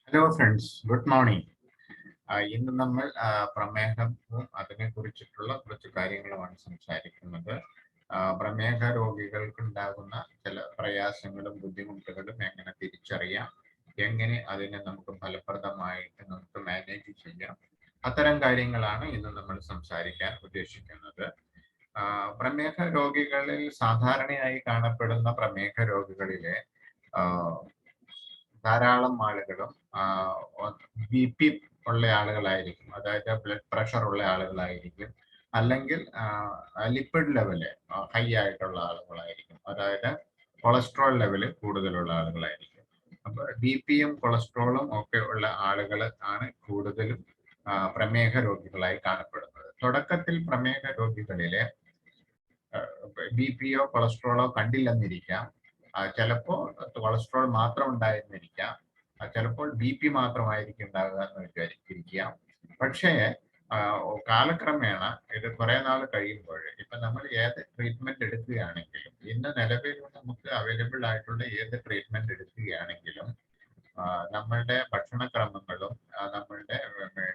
Hello friends, good morning. ഇന്ന് നമ്മൾ പ്രമേഹവും അതിനെക്കുറിച്ചിട്ടുള്ള കുറച്ച് കാര്യങ്ങളുമാണ് സംസാരിക്കുന്നത്. പ്രമേഹ രോഗികൾക്ക് ഉണ്ടാകുന്ന ചില പ്രയാസങ്ങളും ബുദ്ധിമുട്ടുകളും എങ്ങനെ തിരിച്ചറിയാം, എങ്ങനെ അതിനെ നമുക്ക് ഫലപ്രദമായിട്ട് നമുക്ക് മാനേജ് ചെയ്യാം, അത്തരം കാര്യങ്ങളാണ് ഇന്ന് നമ്മൾ സംസാരിക്കാൻ ഉദ്ദേശിക്കുന്നത്. പ്രമേഹ രോഗികളിൽ സാധാരണയായി കാണപ്പെടുന്ന പ്രമേഹ രോഗികളിലെ ധാരാളം ആളുകളും BP ഉള്ള ആളുകളായിരിക്കും, അതായത് ബ്ലഡ് പ്രഷർ ഉള്ള ആളുകളായിരിക്കും, അല്ലെങ്കിൽ ലിപ്പിഡ് ലെവല് ഹൈ ആയിട്ടുള്ള ആളുകളായിരിക്കും, അതായത് കൊളസ്ട്രോൾ ലെവല് കൂടുതലുള്ള ആളുകളായിരിക്കും. അപ്പൊ BPയും കൊളസ്ട്രോളും ഒക്കെ ഉള്ള ആളുകൾ ആണ് കൂടുതലും പ്രമേഹ രോഗികളായി കാണപ്പെടുന്നത്. തുടക്കത്തിൽ പ്രമേഹ രോഗികളിലെ BPയോ കൊളസ്ട്രോളോ കണ്ടില്ലെന്നിരിക്കാം, ചിലപ്പോൾ കൊളസ്ട്രോൾ മാത്രം ഉണ്ടായിരുന്നിരിക്കാം, ചിലപ്പോൾ BP മാത്രമായിരിക്കും ഉണ്ടാകുക എന്ന് വിചാരിച്ചിരിക്കാം. പക്ഷേ കാലക്രമേണ ഇത് കുറെ നാൾ കഴിയുമ്പോൾ ഇപ്പൊ നമ്മൾ ഏത് ട്രീറ്റ്മെന്റ് എടുക്കുകയാണെങ്കിലും, ഇന്ന് നിലവിൽ നമുക്ക് അവൈലബിൾ ആയിട്ടുള്ള ഏത് ട്രീറ്റ്മെന്റ് എടുക്കുകയാണെങ്കിലും നമ്മളുടെ ഭക്ഷണക്രമങ്ങളും നമ്മളുടെ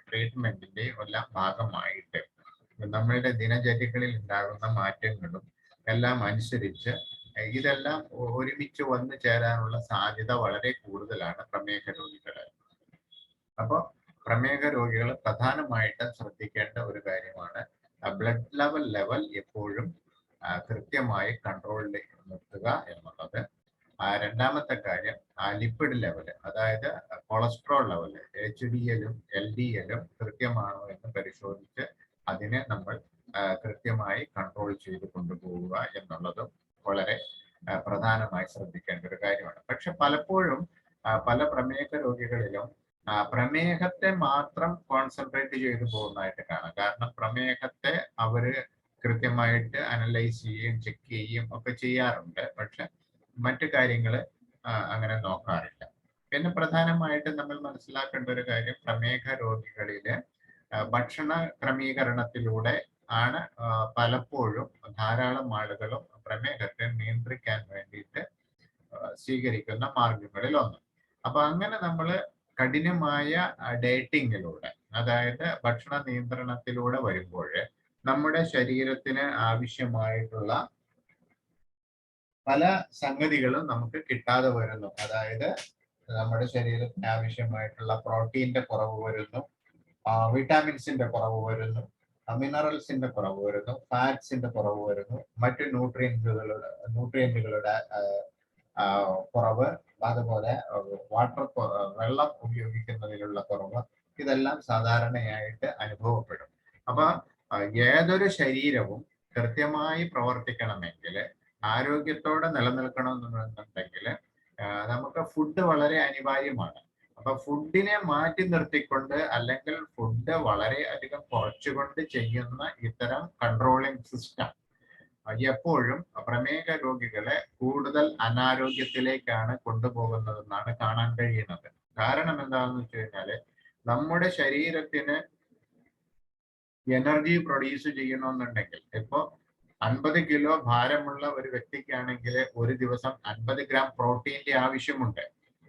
ട്രീറ്റ്മെന്റിന്റെയും എല്ലാം ഭാഗമായിട്ട് നമ്മളുടെ ദിനചര്യകളിൽ ഉണ്ടാകുന്ന മാറ്റങ്ങളും എല്ലാം അനുസരിച്ച് ഇതെല്ലാം ഒരുമിച്ച് വന്നു ചേരാനുള്ള സാധ്യത വളരെ കൂടുതലാണ് പ്രമേഹ രോഗികളെ. അപ്പോൾ പ്രമേഹ രോഗികൾ പ്രധാനമായിട്ടും ശ്രദ്ധിക്കേണ്ട ഒരു കാര്യമാണ് ബ്ലഡ് ലെവൽ എപ്പോഴും കൃത്യമായി കൺട്രോളിൽ നിർത്തുക എന്നുള്ളത്. രണ്ടാമത്തെ കാര്യം ലിപ്പിഡ് ലെവൽ, അതായത് കൊളസ്ട്രോൾ ലെവൽ HDLും LDLും കൃത്യമാണോ എന്ന് പരിശോധിച്ച് അതിനെ നമ്മൾ കൃത്യമായി കൺട്രോൾ ചെയ്ത് കൊണ്ടുപോവുക എന്നുള്ളതും വളരെ പ്രധാനമായി ശ്രദ്ധിക്കേണ്ട ഒരു കാര്യമാണ്. പക്ഷെ പലപ്പോഴും പല പ്രമേഹ രോഗികളിലും പ്രമേഹത്തെ മാത്രം കോൺസെൻട്രേറ്റ് ചെയ്തു പോകുന്നതായിട്ട് കാണാം. കാരണം പ്രമേഹത്തെ അവര് കൃത്യമായിട്ട് അനലൈസ് ചെയ്യുകയും ചെക്ക് ചെയ്യുകയും ഒക്കെ ചെയ്യാറുണ്ട്, പക്ഷെ മറ്റു കാര്യങ്ങൾ അങ്ങനെ നോക്കാറില്ല. പിന്നെ പ്രധാനമായിട്ട് നമ്മൾ മനസ്സിലാക്കേണ്ട ഒരു കാര്യം, പ്രമേഹ രോഗികളിലെ ഭക്ഷണ ക്രമീകരണത്തിലൂടെ ആണ് പലപ്പോഴും ധാരാളം ആളുകളും പ്രമേഹത്തെ നിയന്ത്രിക്കാൻ വേണ്ടിയിട്ട് സ്വീകരിക്കുന്ന മാർഗങ്ങളിൽ ഒന്ന്. അപ്പൊ അങ്ങനെ നമ്മൾ കഠിനമായ ഡയറ്റിങ്ങിലൂടെ, അതായത് ഭക്ഷണ നിയന്ത്രണത്തിലൂടെ വരുമ്പോൾ നമ്മുടെ ശരീരത്തിന് ആവശ്യമായിട്ടുള്ള പല സംഗതികളും നമുക്ക് കിട്ടാതെ വരുന്നു. അതായത് നമ്മുടെ ശരീരത്തിന് ആവശ്യമായിട്ടുള്ള പ്രോട്ടീന്റെ കുറവ് വരുന്നു, വിറ്റാമിൻസിന്റെ കുറവ് വരുന്നു, മിനറൽസിന്റെ കുറവ് വരുന്നു, ഫാറ്റ്സിന്റെ കുറവ് വരുന്നു, മറ്റു ന്യൂട്രിയന്റുകളുടെ കുറവ്, അതുപോലെ വെള്ളം ഉപയോഗിക്കുന്നതിലുള്ള കുറവ്, ഇതെല്ലാം സാധാരണയായിട്ട് അനുഭവപ്പെടും. അപ്പൊ ഏതൊരു ശരീരവും കൃത്യമായി പ്രവർത്തിക്കണമെങ്കിൽ, ആരോഗ്യത്തോടെ നിലനിൽക്കണമെന്നുണ്ടെങ്കിൽ നമുക്ക് ഫുഡ് വളരെ അനിവാര്യമാണ്. അപ്പൊ ഫുഡിനെ മാറ്റി നിർത്തിക്കൊണ്ട്, അല്ലെങ്കിൽ ഫുഡ് വളരെ അധികം കുറച്ചുകൊണ്ട് ചെയ്യുന്ന ഇത്തരം കൺട്രോളിംഗ് സിസ്റ്റം എപ്പോഴും പ്രമേഹ രോഗികളെ കൂടുതൽ അനാരോഗ്യത്തിലേക്കാണ് കൊണ്ടുപോകുന്നതെന്നാണ് കാണാൻ കഴിയുന്നത്. കാരണം എന്താണെന്ന് വെച്ച് കഴിഞ്ഞാല്, നമ്മുടെ ശരീരത്തിന് എനർജി പ്രൊഡ്യൂസ് ചെയ്യണമെന്നുണ്ടെങ്കിൽ, ഇപ്പോ 50 കിലോ ഭാരമുള്ള ഒരു വ്യക്തിക്കാണെങ്കിൽ ഒരു ദിവസം 50 ഗ്രാം പ്രോട്ടീന്റെ ആവശ്യമുണ്ട്,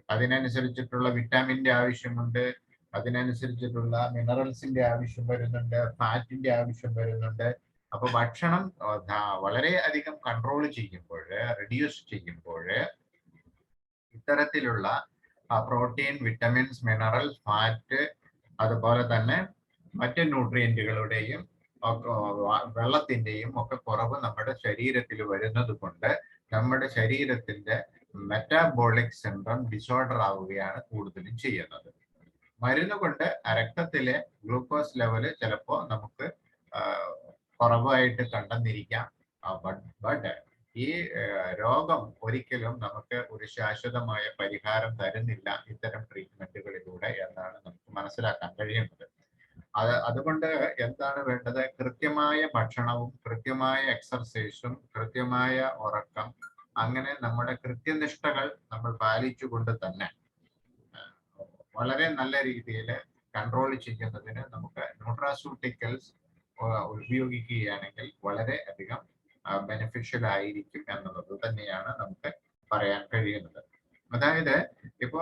അതിനനുസരിച്ചിട്ടുള്ള വിറ്റാമിന്റെ ആവശ്യമുണ്ട്, അതിനനുസരിച്ചിട്ടുള്ള മിനറൽസിന്റെ ആവശ്യം വരുന്നുണ്ട്, ഫാറ്റിന്റെ ആവശ്യം വരുന്നുണ്ട്. അപ്പൊ ഭക്ഷണം വളരെ അധികം കൺട്രോൾ ചെയ്യുമ്പോൾ, റെഡ്യൂസ് ചെയ്യുമ്പോൾ ഇത്തരത്തിലുള്ള പ്രോട്ടീൻ, വിറ്റമിൻസ്, മിനറൽ, ഫാറ്റ്, അതുപോലെ തന്നെ മറ്റ് ന്യൂട്രിയന്റുകളുടെയും വെള്ളത്തിന്റെയും ഒക്കെ കുറവ് നമ്മുടെ ശരീരത്തിൽ വരുന്നത് കൊണ്ട് നമ്മുടെ ശരീരത്തിന്റെ മെറ്റാബോളിക് സിൻഡ്രോം ഡിസോർഡർ ആവുകയാണ് കൂടുതലും ചെയ്യുന്നത്. മരുന്ന് കൊണ്ട് രക്തത്തിലെ ഗ്ലൂക്കോസ് ലെവല് ചിലപ്പോൾ നമുക്ക് കുറവായിട്ട് കണ്ടെന്നിരിക്കാം. ബട്ട് ഈ രോഗം ഒരിക്കലും നമുക്ക് ഒരു ശാശ്വതമായ പരിഹാരം തരുന്നില്ല ഇത്തരം ട്രീറ്റ്മെന്റുകളിലൂടെ എന്നാണ് നമുക്ക് മനസ്സിലാക്കാൻ കഴിയുന്നത്. അതുകൊണ്ട് എന്താണ് വേണ്ടത്? കൃത്യമായ ഭക്ഷണവും കൃത്യമായ എക്സർസൈസും കൃത്യമായ ഉറക്കം, അങ്ങനെ നമ്മുടെ കൃത്യനിഷ്ഠകൾ നമ്മൾ പാലിച്ചുകൊണ്ട് തന്നെ വളരെ നല്ല രീതിയിൽ കൺട്രോൾ ചെയ്യുന്നതിന് നമുക്ക് ന്യൂട്രാസ്യൂട്ടിക്കൽസ് ഉപയോഗിക്കുകയാണെങ്കിൽ വളരെ അധികം ബെനിഫിഷ്യൽ ആയിരിക്കും എന്നുള്ളത് തന്നെയാണ് നമുക്ക് പറയാൻ കഴിയുന്നത്. അതായത് ഇപ്പോ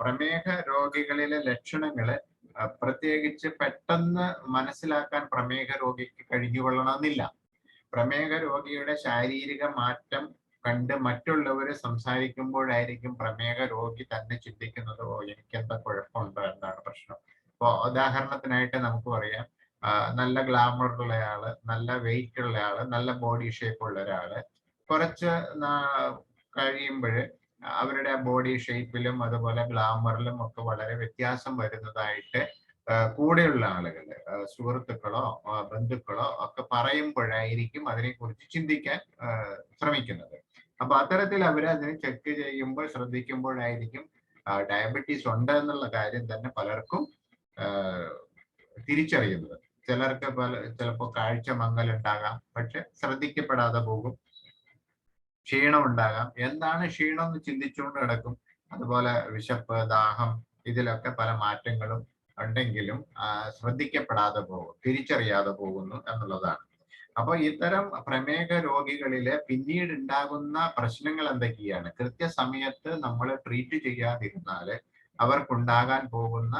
പ്രമേഹ രോഗികളിലെ ലക്ഷണങ്ങള് പ്രത്യേകിച്ച് പെട്ടെന്ന് മനസ്സിലാക്കാൻ പ്രമേഹ രോഗിക്ക് കഴിഞ്ഞുകൊള്ളണമെന്നില്ല. പ്രമേഹ രോഗിയുടെ ശാരീരിക മാറ്റം കണ്ട് മറ്റുള്ളവർ സംസാരിക്കുമ്പോഴായിരിക്കും പ്രമേഹ രോഗി തന്നെ ചിന്തിക്കുന്നത്, ഓ എനിക്കെന്താ കുഴപ്പമുണ്ടോ, എന്താണ് പ്രശ്നം. ഇപ്പൊ ഉദാഹരണത്തിനായിട്ട് നമുക്ക് പറയാം, നല്ല ഗ്ലാമർ ഉള്ളയാള്, നല്ല വെയിറ്റ് ഉള്ളയാള്, നല്ല ബോഡി ഷേപ്പ് ഉള്ള ഒരാള് കുറച്ച് കഴിയുമ്പോൾ അവരുടെ ബോഡി ഷേപ്പിലും അതുപോലെ ഗ്ലാമറിലും ഒക്കെ വളരെ വ്യത്യാസം വരുന്നതായിട്ട് കൂടെയുള്ള ആളുകൾ, സുഹൃത്തുക്കളോ ബന്ധുക്കളോ ഒക്കെ പറയുമ്പോഴായിരിക്കും അതിനെക്കുറിച്ച് ചിന്തിക്കാൻ ശ്രമിക്കുന്നത്. അപ്പൊ അത്തരത്തിൽ അവർ അതിനെ ചെക്ക് ചെയ്യുമ്പോൾ ശ്രദ്ധിക്കുമ്പോഴായിരിക്കും ഡയബറ്റീസ് ഉണ്ട് എന്നുള്ള കാര്യം തന്നെ പലർക്കും തിരിച്ചറിയുന്നത്. ചിലർക്ക് ചിലപ്പോൾ കാഴ്ച മങ്ങലുണ്ടാകാം, പക്ഷെ ശ്രദ്ധിക്കപ്പെടാതെ പോകും. ക്ഷീണം ഉണ്ടാകാം, എന്താണ് ക്ഷീണം എന്ന് ചിന്തിച്ചുകൊണ്ട് കിടക്കും. അതുപോലെ വിശപ്പ്, ദാഹം, ഇതിലൊക്കെ പല മാറ്റങ്ങളും ഉണ്ടെങ്കിലും ശ്രദ്ധിക്കപ്പെടാതെ പോകും, തിരിച്ചറിയാതെ പോകുന്നു എന്നുള്ളതാണ്. അപ്പൊ ഇത്തരം പ്രമേഹ രോഗികളില് പിന്നീട് ഉണ്ടാകുന്ന പ്രശ്നങ്ങൾ എന്തൊക്കെയാണ്? കൃത്യസമയത്ത് നമ്മൾ ട്രീറ്റ് ചെയ്യാതിരുന്നാല് അവർക്കുണ്ടാകാൻ പോകുന്ന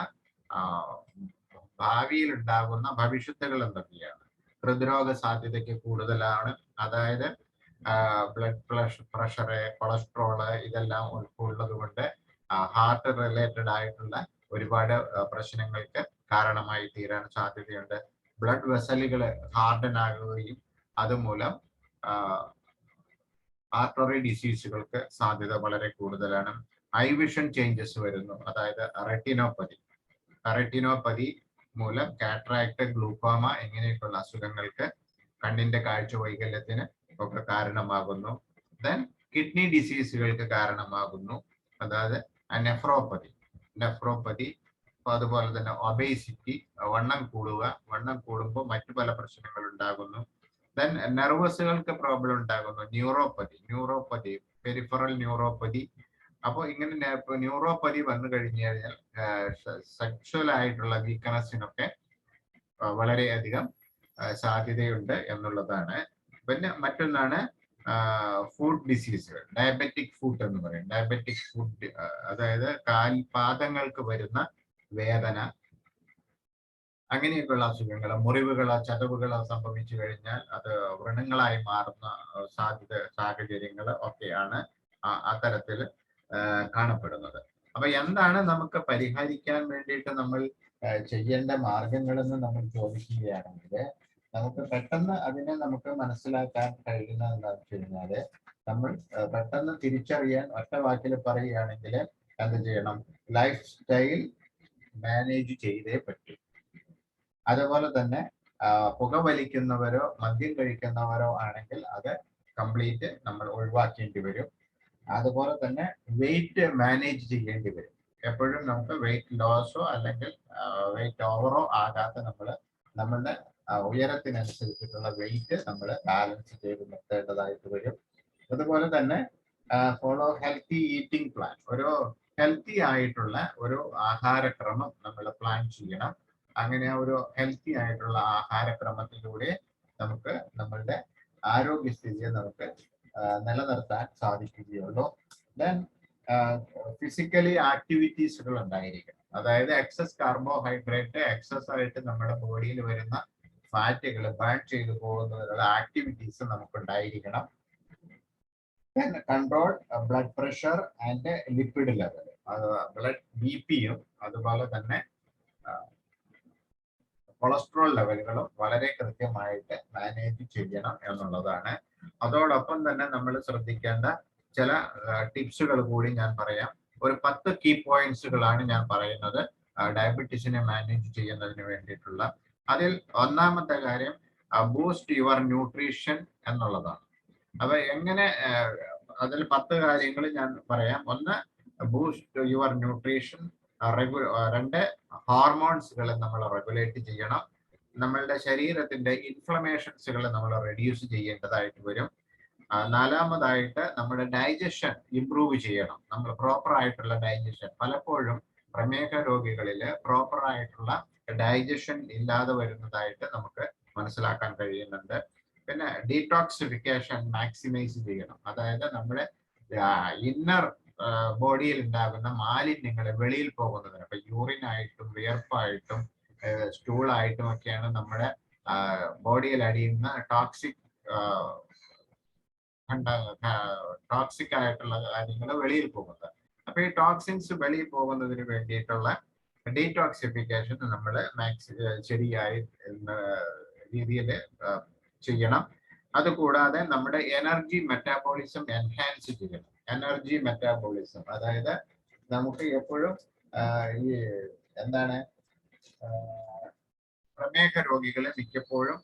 ഭാവിയിൽ ഉണ്ടാകുന്ന ഭവിഷ്യത്തുകൾ എന്തൊക്കെയാണ്? ഹൃദ്രോഗ സാധ്യതയ്ക്ക് കൂടുതലാണ്. അതായത് ബ്ലഡ് പ്രഷറ്, കൊളസ്ട്രോള് ഇതെല്ലാം ഉള്ളത് കൊണ്ട് ഹാർട്ട് റിലേറ്റഡ് ആയിട്ടുള്ള ഒരുപാട് പ്രശ്നങ്ങൾക്ക് കാരണമായി തീരാൻ സാധ്യതയുണ്ട്. ബ്ലഡ് വെസലുകൾ ഹാർഡൻ ആകുകയും അതുമൂലം ആർട്ടറി ഡിസീസുകൾക്ക് സാധ്യത വളരെ കൂടുതലാണ്. ഐ വിഷൻ ചേഞ്ചസ് വരുന്നു, അതായത് റെറ്റിനോപ്പതി മൂലം കാറ്ററാക്ട്, ഗ്ലൂക്കോമ ഇങ്ങനെയൊക്കെയുള്ള അസുഖങ്ങൾക്ക്, കണ്ണിന്റെ കാഴ്ച വൈകല്യത്തിന് ഒക്കെ കാരണമാകുന്നു. ദെൻ കിഡ്നി ഡിസീസുകൾക്ക് കാരണമാകുന്നു, അതായത് നെഫ്രോപ്പതി. അതുപോലെ തന്നെ ഒബേസിറ്റി, വണ്ണം കൂടുമ്പോൾ മറ്റു പല പ്രശ്നങ്ങൾ ഉണ്ടാകുന്നു. ദെൻ നെർവസുകൾക്ക് പ്രോബ്ലം ഉണ്ടാകുന്നു, ന്യൂറോപ്പതി, പെരിഫറൽ ന്യൂറോപ്പതി. അപ്പോൾ ഇങ്ങനെ ന്യൂറോപ്പതി വന്നു കഴിഞ്ഞു കഴിഞ്ഞാൽ സെക്ഷൽ ആയിട്ടുള്ള വീക്ക്നെസ്സിനൊക്കെ വളരെയധികം സാധ്യതയുണ്ട് എന്നുള്ളതാണ്. പിന്നെ മറ്റൊന്നാണ് ഫുഡ് ഡിസീസുകൾ, ഡയബറ്റിക് ഫുഡ് എന്ന് പറയും. ഡയബറ്റിക് ഫുഡ് അതായത് കാൽപാദങ്ങൾക്ക് വരുന്ന വേദന, അങ്ങനെയൊക്കെയുള്ള അസുഖങ്ങൾ, മുറിവുകളോ ചതവുകളോ സംഭവിച്ചു കഴിഞ്ഞാൽ അത് വ്രണങ്ങളായി മാറുന്ന സാഹചര്യങ്ങൾ ഒക്കെയാണ് അത്തരത്തിൽ കാണപ്പെടുന്നത്. അപ്പൊ എന്താണ് നമുക്ക് പരിഹരിക്കാൻ വേണ്ടിയിട്ട് നമ്മൾ ചെയ്യേണ്ട മാർഗങ്ങളെന്ന് നമ്മൾ ചോദിക്കുകയാണെങ്കിൽ, നമുക്ക് പെട്ടെന്ന് അതിനെ നമുക്ക് മനസ്സിലാക്കാൻ കഴിയുന്നത് എന്താണെന്ന് വെച്ച് കഴിഞ്ഞാല്, നമ്മൾ പെട്ടെന്ന് തിരിച്ചറിയാൻ ഒറ്റ വാക്കിൽ പറയുകയാണെങ്കിൽ എന്ത് ചെയ്യണം? ലൈഫ് സ്റ്റൈൽ മാനേജ് ചെയ്തേ പറ്റും. അതുപോലെ തന്നെ പുകവലിക്കുന്നവരോ മദ്യം കഴിക്കുന്നവരോ ആണെങ്കിൽ അത് കംപ്ലീറ്റ് നമ്മൾ ഒഴിവാക്കേണ്ടി വരും. അതുപോലെ തന്നെ വെയിറ്റ് മാനേജ് ചെയ്യേണ്ടി വരും. എപ്പോഴും നമുക്ക് വെയിറ്റ് ലോസോ അല്ലെങ്കിൽ വെയിറ്റ് ഓവറോ ആകാതെ നമ്മളുടെ ഉയരത്തിനനുസരിച്ചിട്ടുള്ള വെയിറ്റ് നമ്മൾ ബാലൻസ് ചെയ്ത് നിർത്തേണ്ടതായിട്ട് വരും. അതുപോലെ തന്നെ ഫോളോ ഹെൽത്തി ഈറ്റിംഗ് പ്ലാൻ, ഒരു ഹെൽത്തി ആയിട്ടുള്ള ഒരു ആഹാരക്രമം നമ്മൾ പ്ലാൻ ചെയ്യണം. അങ്ങനെ ഒരു ഹെൽത്തി ആയിട്ടുള്ള ആഹാരക്രമത്തിലൂടെ നമുക്ക് നമ്മളുടെ ആരോഗ്യസ്ഥിതിയെ നമുക്ക് നിലനിർത്താൻ സാധിക്കുകയുള്ളൂ. ദെൻ ഫിസിക്കലി ആക്ടിവിറ്റീസുകൾ ഉണ്ടായിരിക്കണം. അതായത് എക്സസ് കാർബോഹൈഡ്രേറ്റ്, എക്സസ് ആയിട്ട് നമ്മുടെ ബോഡിയിൽ വരുന്ന ഫാറ്റുകൾ ബേൺ ചെയ്തു പോകുന്നതിനുള്ള ആക്ടിവിറ്റീസ് നമുക്ക് ഉണ്ടായിരിക്കണം. Then control blood pressure and lipid level, blood ബിപിയും അതുപോലെ തന്നെ കൊളസ്ട്രോൾ ലെവലുകളും വളരെ കൃത്യമായിട്ട് മാനേജ് ചെയ്യണം എന്നുള്ളതാണ്. അതോടൊപ്പം തന്നെ നമ്മൾ ശ്രദ്ധിക്കേണ്ട ചില ടിപ്സുകൾ കൂടി ഞാൻ പറയാം. ഒരു 10 കീ പോയിന്റ്സുകളാണ് ഞാൻ പറയുന്നത് ഡയബറ്റീസിനെ മാനേജ് ചെയ്യുന്നതിന് വേണ്ടിയിട്ടുള്ള. അതിൽ ഒന്നാമത്തെ കാര്യം ബൂസ്റ്റ് യുവർ ന്യൂട്രീഷൻ എന്നുള്ളതാണ്. അപ്പൊ എങ്ങനെ, അതിൽ 10 കാര്യങ്ങൾ ഞാൻ പറയാം. ഒന്ന്, ബൂസ്റ്റ് യുവർ ന്യൂട്രീഷൻ രണ്ട് ഹോർമോൺസുകൾ നമ്മൾ റെഗുലേറ്റ് ചെയ്യണം. നമ്മളുടെ ശരീരത്തിന്റെ ഇൻഫ്ലമേഷൻസുകൾ നമ്മൾ റെഡ്യൂസ് ചെയ്യേണ്ടതായിട്ട് വരും. നാലാമതായിട്ട് നമ്മുടെ ഡൈജഷൻ ഇംപ്രൂവ് ചെയ്യണം. നമ്മൾ പ്രോപ്പർ ആയിട്ടുള്ള ഡൈജഷൻ, പലപ്പോഴും പ്രമേഹ രോഗികളിൽ പ്രോപ്പർ ആയിട്ടുള്ള ഡൈജഷൻ ഇല്ലാതെ വരുന്നതായിട്ട് നമുക്ക് മനസ്സിലാക്കാൻ കഴിയുന്നുണ്ട്. പിന്നെ ഡീടോക്സിഫിക്കേഷൻ മാക്സിമൈസ് ചെയ്യണം. അതായത് നമ്മുടെ ഇന്നർ ബോഡിയിൽ ഉണ്ടാകുന്ന മാലിന്യങ്ങൾ വെളിയിൽ പോകുന്നതിന്, ഇപ്പൊ യൂറിനായിട്ടും വിയർപ്പായിട്ടും സ്റ്റൂളായിട്ടും ഒക്കെയാണ് നമ്മുടെ ബോഡിയിൽ അടിയുന്ന ടോക്സിക് ആയിട്ടുള്ള കാര്യങ്ങൾ വെളിയിൽ പോകുന്നത്. അപ്പൊ ഈ ടോക്സിൻസ് വെളിയിൽ പോകുന്നതിന് വേണ്ടിയിട്ടുള്ള ഡീടോക്സിഫിക്കേഷൻ നമ്മൾ ശരിയായി രീതിയിൽ ചെയ്യണം. അതുകൂടാതെ നമ്മുടെ എനർജി മെറ്റാബോളിസം എൻഹാൻസ് ചെയ്യണം. എനർജി മെറ്റാബോളിസം അതായത് നമുക്ക് എപ്പോഴും ഈ എന്താണ് പ്രമേഹ രോഗികൾ മിക്കപ്പോഴും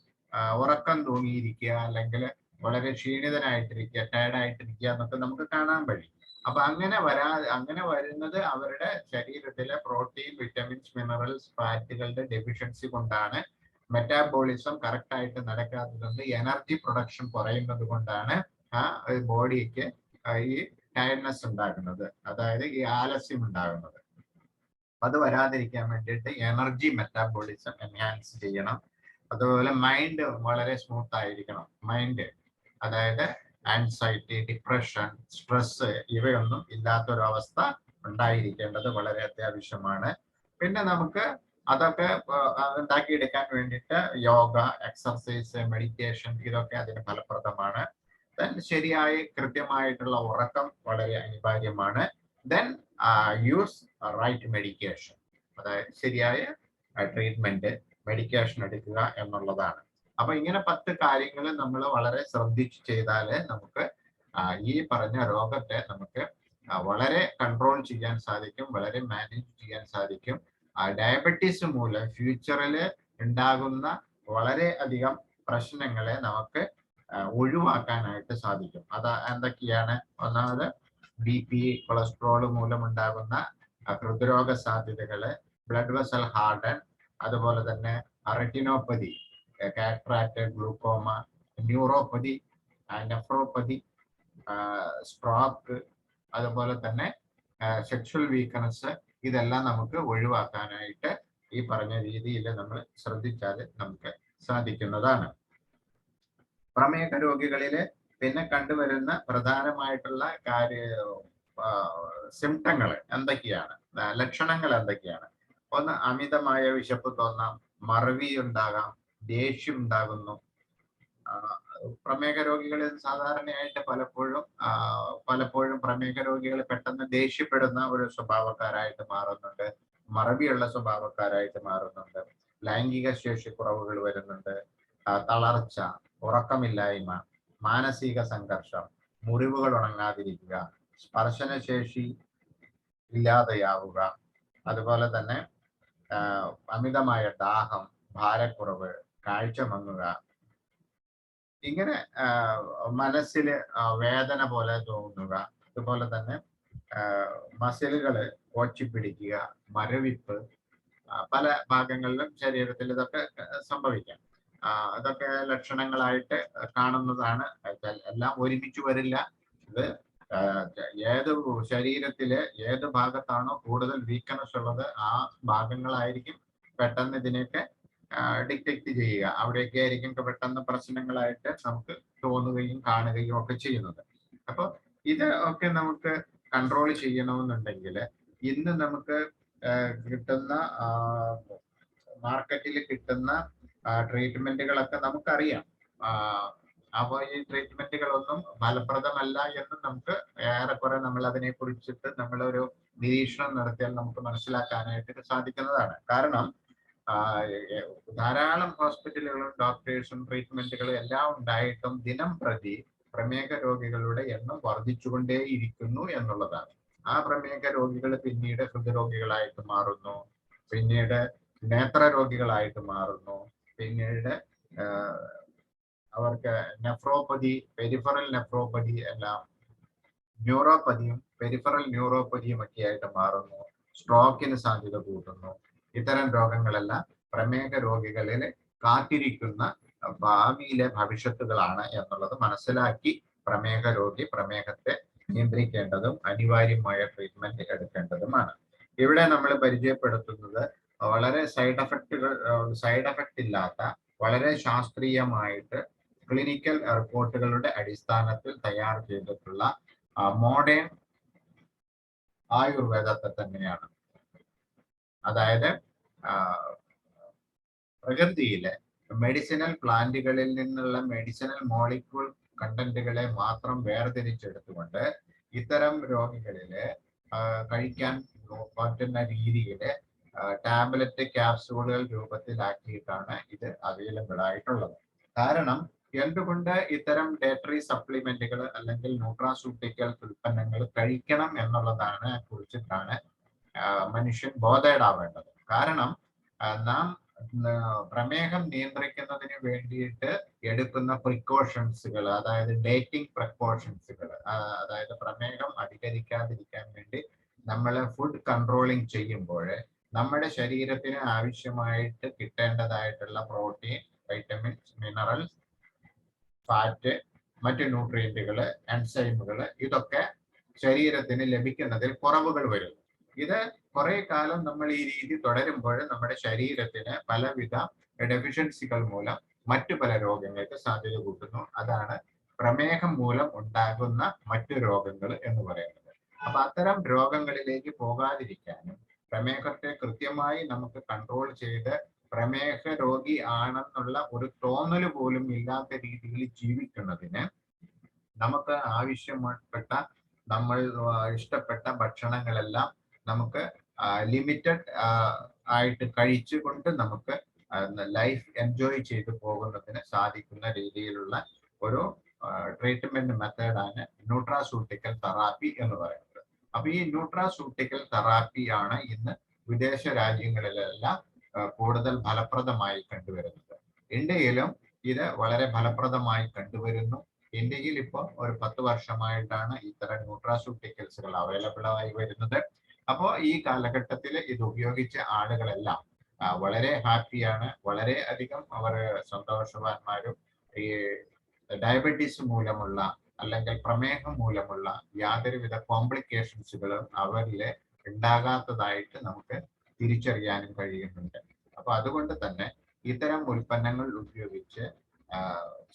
ഉറക്കം തൂങ്ങിയിരിക്കുക, അല്ലെങ്കിൽ വളരെ ക്ഷീണിതനായിട്ടിരിക്കുക, ടയർഡായിട്ടിരിക്കുക എന്നൊക്കെ നമുക്ക് കാണാൻ കഴിയും. അപ്പൊ അങ്ങനെ വരുന്നത് അവരുടെ ശരീരത്തിലെ പ്രോട്ടീൻ, വിറ്റമിൻസ്, മിനറൽസ്, ഫാറ്റുകളുടെ ഡെഫിഷ്യൻസി കൊണ്ടാണ്. മെറ്റാബോളിസം കറക്റ്റ് ആയിട്ട് നടക്കാത്തതുകൊണ്ട് എനർജി പ്രൊഡക്ഷൻ കുറയുന്നത് കൊണ്ടാണ് ബോഡിക്ക് ഈ ടയർഡ്നെസ് ഉണ്ടാകുന്നത്, അതായത് ഈ ആലസ്യം ഉണ്ടാകുന്നത്. അത് വരാതിരിക്കാൻ വേണ്ടിയിട്ട് എനർജി മെറ്റാബോളിസം എൻഹാൻസ് ചെയ്യണം. അതുപോലെ മൈൻഡ് വളരെ സ്മൂത്ത് ആയിരിക്കണം. മൈൻഡ് അതായത് ആൻസൈറ്റി, ഡിപ്രഷൻ, സ്ട്രെസ് ഇവയൊന്നും ഇല്ലാത്തൊരവസ്ഥ ഉണ്ടായിരിക്കേണ്ടത് വളരെ അത്യാവശ്യമാണ്. പിന്നെ നമുക്ക് അതൊക്കെ ഉണ്ടാക്കിയെടുക്കാൻ വേണ്ടിയിട്ട് യോഗ, എക്സർസൈസ്, മെഡിറ്റേഷൻ ഇതൊക്കെ അതിന് ഫലപ്രദമാണ്. ദെൻ ശരിയായി കൃത്യമായിട്ടുള്ള ഉറക്കം വളരെ അനിവാര്യമാണ്. ദെൻ യൂസ് റൈറ്റ് മെഡിക്കേഷൻ, അതായത് ശരിയായ ട്രീറ്റ്മെന്റ്, മെഡിക്കേഷൻ എടുക്കുക എന്നുള്ളതാണ്. അപ്പൊ ഇങ്ങനെ 10 കാര്യങ്ങൾ നമ്മൾ വളരെ ശ്രദ്ധിച്ച് ചെയ്താല് നമുക്ക് ഈ പറഞ്ഞ രോഗത്തെ നമുക്ക് വളരെ കൺട്രോൾ ചെയ്യാൻ സാധിക്കും, വളരെ മാനേജ് ചെയ്യാൻ സാധിക്കും. ഡയബറ്റീസ് മൂലം ഫ്യൂച്ചറിൽ ഉണ്ടാകുന്ന വളരെ അധികം പ്രശ്നങ്ങളെ നമുക്ക് ഒഴിവാക്കാനായിട്ട് സാധിക്കും. അത് എന്തൊക്കെയാണ്? ഒന്നാമത് BP, കൊളസ്ട്രോൾ മൂലം ഉണ്ടാകുന്ന ഹൃദ്രോഗ സാധ്യതകള്, ബ്ലഡ് വെസൽ ഹാർഡൻ, അതുപോലെ തന്നെ retinopathy, cataract, glaucoma, neuropathy, nephropathy, stroke, അതുപോലെ തന്നെ സെക്ഷൽ വീക്ക്നെസ്, ഇതെല്ലാം നമുക്ക് ഒഴിവാക്കാനായിട്ട് ഈ പറഞ്ഞ രീതിയിൽ നമ്മൾ ശ്രദ്ധിച്ചാൽ നമുക്ക് സാധിക്കുന്നതാണ്. പ്രമേഹ രോഗികളില് പിന്നെ കണ്ടുവരുന്ന പ്രധാനമായിട്ടുള്ള സിംറ്റങ്ങൾ എന്തൊക്കെയാണ്, ലക്ഷണങ്ങൾ എന്തൊക്കെയാണ്? ഒന്ന്, അമിതമായ വിശപ്പ് തോന്നാം, മറവി ഉണ്ടാകാം, ദേഷ്യം ഉണ്ടാകുന്നു. പ്രമേഹ രോഗികളിൽ സാധാരണയായിട്ട് പലപ്പോഴും പ്രമേഹ രോഗികൾ പെട്ടെന്ന് ദേഷ്യപ്പെടുന്ന ഒരു സ്വഭാവക്കാരായിട്ട് മാറുന്നുണ്ട്, മറവിയുള്ള സ്വഭാവക്കാരായിട്ട് മാറുന്നുണ്ട്, ലൈംഗിക ശേഷി കുറവുകൾ വരുന്നുണ്ട്, തളർച്ച, ഉറക്കമില്ലായ്മ, മാനസിക സംഘർഷം, മുറിവുകൾ ഉണങ്ങാതിരിക്കുക, സ്പർശനശേഷി ഇല്ലാതെയാവുക, അതുപോലെ തന്നെ അമിതമായ ദാഹം, ഭാരക്കുറവ്, കാഴ്ച മങ്ങുക, ഇങ്ങനെ മനസ്സിൽ വേദന പോലെ തോന്നുക, അതുപോലെ തന്നെ മസിലുകൾ കോച്ചിപ്പിടിക്കുക, മരവിപ്പ്, പല ഭാഗങ്ങളിലും ശരീരത്തിൽ ഇതൊക്കെ സംഭവിക്കാം. അതൊക്കെ ലക്ഷണങ്ങളായിട്ട് കാണുന്നതാണ്. എല്ലാം ഒരുമിച്ച് വരില്ല. ഇത് ഏത് ശരീരത്തിലെ ഏത് ഭാഗത്താണോ കൂടുതൽ വീക്ക്നെസ് ഉള്ളത് ആ ഭാഗങ്ങളായിരിക്കും പെട്ടെന്ന് ഇതിനെയൊക്കെ ഡിറ്റക്ട് ചെയ്യുക. അവിടെയൊക്കെ ആയിരിക്കും പെട്ടെന്ന് പ്രശ്നങ്ങളായിട്ട് നമുക്ക് തോന്നുകയും കാണുകയും ഒക്കെ ചെയ്യുന്നത്. അപ്പൊ ഇത് ഒക്കെ നമുക്ക് കൺട്രോൾ ചെയ്യണമെന്നുണ്ടെങ്കിൽ ഇന്ന് നമുക്ക് കിട്ടുന്ന മാർക്കറ്റിൽ കിട്ടുന്ന ട്രീറ്റ്മെന്റുകളൊക്കെ നമുക്കറിയാം. അപ്പോൾ ഈ ട്രീറ്റ്മെന്റുകളൊന്നും ഫലപ്രദമല്ല എന്ന് നമുക്ക് ഏറെക്കുറെ നമ്മൾ അതിനെ കുറിച്ചിട്ട് നമ്മളൊരു നിരീക്ഷണം നടത്തിയാൽ നമുക്ക് മനസ്സിലാക്കാനായിട്ട് സാധിക്കുന്നതാണ്. കാരണം ധാരാളം ഹോസ്പിറ്റലുകളും ഡോക്ടേഴ്സും ട്രീറ്റ്മെന്റുകളും എല്ലാം ഉണ്ടായിട്ടും ദിനം പ്രതി പ്രമേഹ രോഗികളുടെ എണ്ണം വർദ്ധിച്ചുകൊണ്ടേയിരിക്കുന്നു എന്നുള്ളതാണ്. ആ പ്രമേഹ രോഗികൾ പിന്നീട് ഹൃദ്രോഗികളായിട്ട് മാറുന്നു, പിന്നീട് നേത്രരോഗികളായിട്ട് മാറുന്നു, പിന്നീട് അവർക്ക് നെഫ്രോപ്പതി, പെരിഫറൽ നെഫ്രോപ്പതി എല്ലാം ന്യൂറോപ്പതിയും പെരിഫറൽ ന്യൂറോപ്പതിയും ഒക്കെ ആയിട്ട് മാറുന്നു. സ്ട്രോക്കിന് സാധ്യത കൂട്ടുന്നു. ഇത്തരം രോഗങ്ങളെല്ലാം പ്രമേഹ രോഗികളിൽ കാത്തിരിക്കുന്ന ഭാവിയിലെ ഭവിഷ്യത്തുകളാണ് എന്നുള്ളത് മനസ്സിലാക്കി പ്രമേഹ രോഗി പ്രമേഹത്തെ നിയന്ത്രിക്കേണ്ടതും അനിവാര്യമായ ട്രീറ്റ്മെന്റ് എടുക്കേണ്ടതുമാണ്. ഇവിടെ നമ്മൾ പരിചയപ്പെടുത്തുന്നത് വളരെ സൈഡ് എഫക്റ്റ് ഇല്ലാത്ത വളരെ ശാസ്ത്രീയമായിട്ട് ക്ലിനിക്കൽ റിപ്പോർട്ടുകളുടെ അടിസ്ഥാനത്തിൽ തയ്യാർ ചെയ്തിട്ടുള്ള മോഡേൺ ആയുർവേദത്തെ തന്നെയാണ്. അതായത് പ്രകൃതിയിലെ മെഡിസിനൽ പ്ലാന്റുകളിൽ നിന്നുള്ള മെഡിസിനൽ മോളിക്യൂൾ കണ്ടന്റുകളെ മാത്രം വേർതിരിച്ചെടുത്തുകൊണ്ട് ഇത്തരം രോഗികളില് കഴിക്കാൻ പറ്റുന്ന രീതിയിൽ ടാബ്ലറ്റ് ക്യാപ്സൂളുകൾ രൂപത്തിലാക്കിയിട്ടാണ് ഇത് അവൈലബിൾ ആയിട്ടുള്ളത്. കാരണം എന്തുകൊണ്ട് ഇത്തരം ഡയറ്ററി സപ്ലിമെന്റുകൾ അല്ലെങ്കിൽ ന്യൂട്രാസ്യൂട്ടിക്കൽസ് ഉൽപ്പന്നങ്ങൾ കഴിക്കണം എന്നുള്ളതാണ് കുറിച്ചിട്ടാണ് മനുഷ്യൻ ബോധേഡാവേണ്ടത്. കാരണം നാം പ്രമേഹം നിയന്ത്രിക്കുന്നതിന് വേണ്ടിയിട്ട് എടുക്കുന്ന പ്രിക്കോഷൻസുകൾ, അതായത് ഡേറ്റിംഗ് പ്രിക്കോഷൻസുകൾ, അതായത് പ്രമേഹം അധികരിക്കാതിരിക്കാൻ വേണ്ടി നമ്മൾ ഫുഡ് കൺട്രോളിങ് ചെയ്യുമ്പോൾ നമ്മുടെ ശരീരത്തിന് ആവശ്യമായിട്ട് കിട്ടേണ്ടതായിട്ടുള്ള പ്രോട്ടീൻ, വൈറ്റമിൻസ്, മിനറൽസ്, ഫാറ്റ്, മറ്റ് ന്യൂട്രിയന്റുകൾ, എൻസൈമുകൾ ഇതൊക്കെ ശരീരത്തിന് ലഭിക്കുന്നതിൽ കുറവുകൾ വരുന്നു. ഇത് കുറെ കാലം നമ്മൾ ഈ രീതി തുടരുമ്പോൾ നമ്മുടെ ശരീരത്തിന് പലവിധ ഡെഫിഷ്യൻസികൾ മൂലം മറ്റു പല രോഗങ്ങൾക്ക് സാധ്യത കൂട്ടുന്നു. അതാണ് പ്രമേഹം മൂലം ഉണ്ടാകുന്ന മറ്റു രോഗങ്ങൾ എന്ന് പറയുന്നത്. അപ്പൊ അത്തരം രോഗങ്ങളിലേക്ക് പോകാതിരിക്കാനും പ്രമേഹത്തെ കൃത്യമായി നമുക്ക് കൺട്രോൾ ചെയ്ത് പ്രമേഹ രോഗി ആണെന്നുള്ള ഒരു തോന്നൽ പോലും ഇല്ലാത്ത രീതിയിൽ ജീവിക്കുന്നതിന് നമുക്ക് ആവശ്യപ്പെട്ട നമ്മൾ ഇഷ്ടപ്പെട്ട ഭക്ഷണങ്ങളെല്ലാം നമുക്ക് ലിമിറ്റഡ് ആയിട്ട് കഴിച്ചുകൊണ്ട് നമുക്ക് ലൈഫ് എൻജോയ് ചെയ്തു പോകുന്നതിന് സാധിക്കുന്ന രീതിയിലുള്ള ഒരു ട്രീറ്റ്മെന്റ് മെത്തേഡാണ് ന്യൂട്രാസ്യൂട്ടിക്കൽ തെറാപ്പി എന്ന് പറയുന്നത്. അപ്പൊ ഈ ന്യൂട്രാസ്യൂട്ടിക്കൽ തെറാപ്പിയാണ് ഇന്ന് വിദേശ രാജ്യങ്ങളിലെല്ലാം കൂടുതൽ ഫലപ്രദമായി കണ്ടുവരുന്നത്. ഇന്ത്യയിലും ഇത് വളരെ ഫലപ്രദമായി കണ്ടുവരുന്നു. ഇന്ത്യയിൽ ഇപ്പോൾ ഒരു 10 വർഷമായിട്ടാണ് ഇത്തരം ന്യൂട്രാസ്യൂട്ടിക്കൽസുകൾ അവൈലബിൾ ആയി വരുന്നത്. അപ്പോൾ ഈ കാലഘട്ടത്തിൽ ഇത് ഉപയോഗിച്ച ആളുകളെല്ലാം വളരെ ഹാപ്പിയാണ്, വളരെ അധികം അവർ സന്തോഷവാന്മാരും ഈ ഡയബറ്റീസ് മൂലമുള്ള അല്ലെങ്കിൽ പ്രമേഹം മൂലമുള്ള യാതൊരുവിധ കോംപ്ലിക്കേഷൻസുകളും അവരിൽ ഉണ്ടാകാത്തതായിട്ട് നമുക്ക് തിരിച്ചറിയാനും കഴിയുന്നുണ്ട്. അപ്പൊ അതുകൊണ്ട് തന്നെ ഇത്തരം ഉൽപ്പന്നങ്ങൾ ഉപയോഗിച്ച്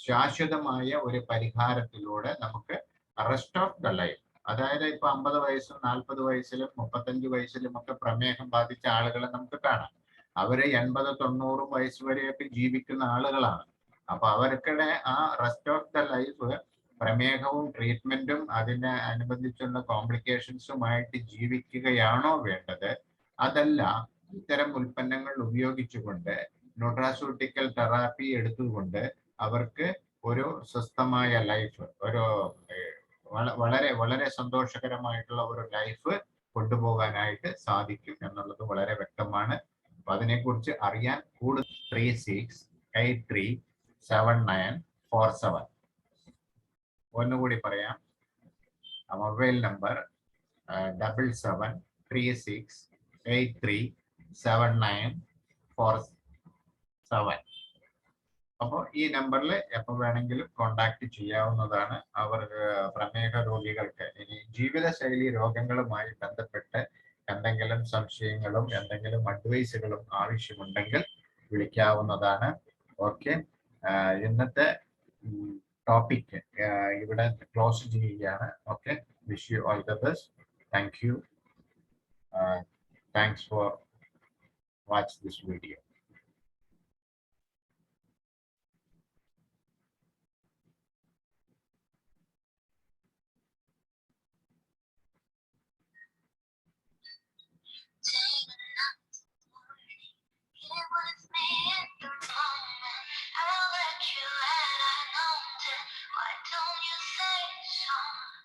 ശാശ്വതമായ ഒരു പരിഹാരത്തിലൂടെ നമുക്ക് റെസ്റ്റ് ഓഫ് ദ ലൈഫ്, അതായത് ഇപ്പൊ 50 വയസ്സും 40 വയസ്സിലും 35 വയസ്സിലും ഒക്കെ പ്രമേഹം ബാധിച്ച ആളുകളെ നമുക്ക് കാണാം. അവര് 80-90 വയസ്സ് വരെയൊക്കെ ജീവിക്കുന്ന ആളുകളാണ്. അപ്പൊ അവർക്കിടെ ആ റെസ്റ്റ് ഓഫ് ദ ലൈഫ് പ്രമേഹവും ട്രീറ്റ്മെന്റും അതിനെ അനുബന്ധിച്ചുള്ള കോംപ്ലിക്കേഷൻസുമായിട്ട് ജീവിക്കുകയാണോ വേണ്ടത്? അതല്ല, ഇത്തരം ഉൽപ്പന്നങ്ങൾ ഉപയോഗിച്ചുകൊണ്ട് ന്യൂട്രാസ്യൂട്ടിക്കൽ തെറാപ്പി എടുത്തുകൊണ്ട് അവർക്ക് ഒരു സ്വസ്ഥമായ ലൈഫ്, ഒരു വളരെ വളരെ സന്തോഷകരമായിട്ടുള്ള ഒരു ലൈഫ് കൊണ്ടുപോകാനായിട്ട് സാധിക്കും എന്നുള്ളത് വളരെ വ്യക്തമാണ്. അപ്പൊ അതിനെക്കുറിച്ച് അറിയാൻ കൂടുതൽ 36837947. ഒന്നുകൂടി പറയാം, മൊബൈൽ നമ്പർ 7736837947. അപ്പോൾ ഈ നമ്പറിൽ എപ്പോൾ വേണമെങ്കിലും കോണ്ടാക്ട് ചെയ്യാവുന്നതാണ്. അവർ പ്രമേഹ രോഗികൾക്ക് ഇനി ജീവിതശൈലി രോഗങ്ങളുമായി ബന്ധപ്പെട്ട് എന്തെങ്കിലും സംശയങ്ങളും എന്തെങ്കിലും അഡ്വൈസുകളും ആവശ്യമുണ്ടെങ്കിൽ വിളിക്കാവുന്നതാണ്. ഓക്കെ, ഇന്നത്തെ ടോപ്പിക് ഇവിടെ ക്ലോസ് ചെയ്യുകയാണ്. Okay, wish you all the best. Thank you. Thanks for watch this video.